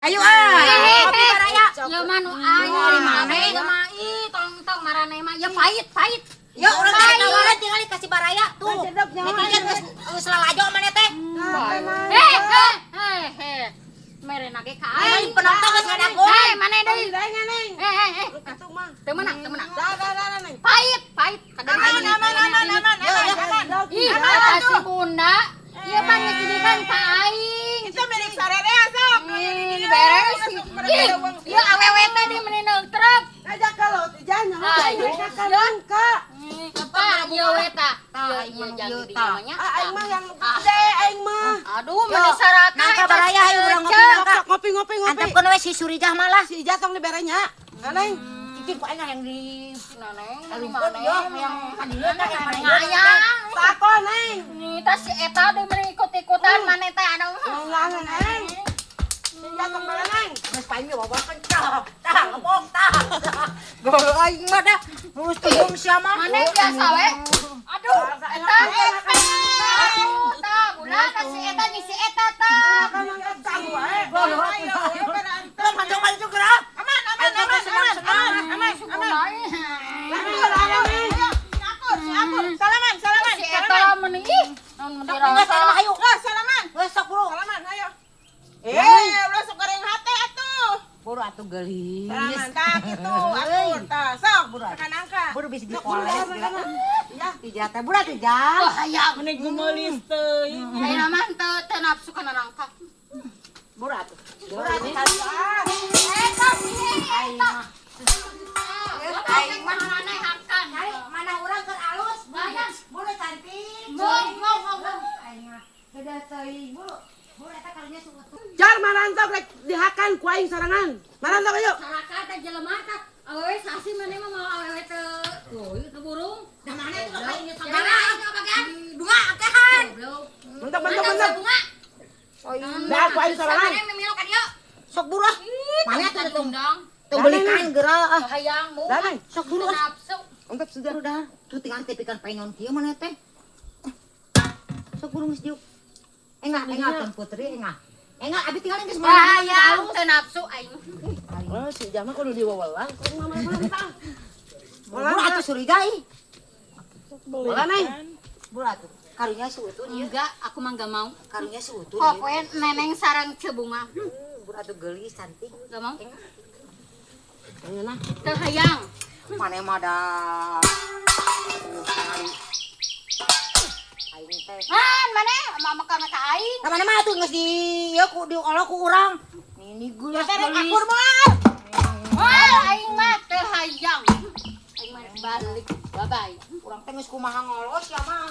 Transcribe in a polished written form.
Ayo kopi baraya. Ya manu ayo mana ya mah tong marane mah ya pahit. Yuk urang teh tawaran tinggal dikasih baraya tuh. Netizen geus lalajo maneh teh. Mere nage ka Aing penonton geus ngadago. mana deui? Neng. Kitu mah. Teu menang. Dah, Neng. Pahit. Aman. Ih, kata si Bunda. Ieu pan geus didikan ka aing. Itu milik sarere sok. Beres. Ih, ieu awewe teh di meunang truk. Aja kalau jangan. Ayo. Ka. Apa ieu we tah? Ieu Ieu jadi ieu di tah. namanya. Aing mah yang gede aing mah. Aduh, meni saraka. Nangka baraya ayo urang ngopi nangka. Ngopi. Antepkeun we si Surijah malah. Si Ija tong diberenya. Neng. Cicing ku aing yang di Naneng, Kalumpur yo yang hadirin teh yang mana ngayang. Sako Neng. Nih tas si eta deui meni ikut-ikutan maneh teh anu. Ngangan Neng. Si Ija tong bere Neng. geus paing bawa kencang. Tah ngepok tah. Gol aing mah dah. Terus tunggu sia mah. Maneh biasa we. Aduh, eta tah budak si eta si eta tah. Kan ngangkat wae. Maju gerak. Aman. Salaman. Si eta meni ih, naon Geus dirasa. ayo. Salaman. Geus sok buru. Salaman, ayo. Ulah sok goreng hate atuh. Buru atuh geulis. Salaman tak kitu atur tah. Sok tekan angka. Buru bisa dioles gila. Ya, tija teh buru teh jah. Wah, hayang. Menik gemelis teh. Ayeuna mah teu nafsu kana nangka. Buru atuh. Buru Ini atuh. Eta eta. Aing mah maneh hakan. Mana urang keur alus. Bayang. Buru cantik. Ngong. Aing mah beda teuing buru. Buru eta karunya suutuh. Jar marantok rek dihakan ku aing sorangan. Marantok ayo. Saraka teh jelema teh awewe sasi maneh mah mau awewe teu teu burung. Da mana itu kainnya sama. Mana itu bagian? Bunga akehan. Bentuk. Bunga. Dah ku aing sorangan. Maneh memilu ka dieu. Sok buru. Mana tuh tuh. Undang. Tuh belikan geura. Hayang mu. Dah Neng. Sok buru. Nafsu. Ungkap sudah. Buru dah. Tuh tinggal tepikan paingon kieu mana teh. Sok buru geus diuk. Engah kan putri engah. Engah abi tinggal geus mana. Hayang teu nafsu aing. Oh, si Ija mah kudu diwewelang. Kudu mah. Buru atuh surigai. Bola Neng. Buru atuh. Karunya seutuh ieu. Enggak, aku mah enggak mau. Karunya seutuh Kok ieu. poe neneng sarang cebunga. Buru atuh geulis cantik. Enggak mau. Ayeuna. Teu hayang. Mane mah da. Aing teh. Maneh mama kana ka aing. Ka mana mah atuh geus di ieu ku diolok ku urang. Ini gula Terek geulis. akur moal. Aing mah teu hayang. Aing mah balik. Bye bye. Urang teh geus kumaha ngolos ya mah.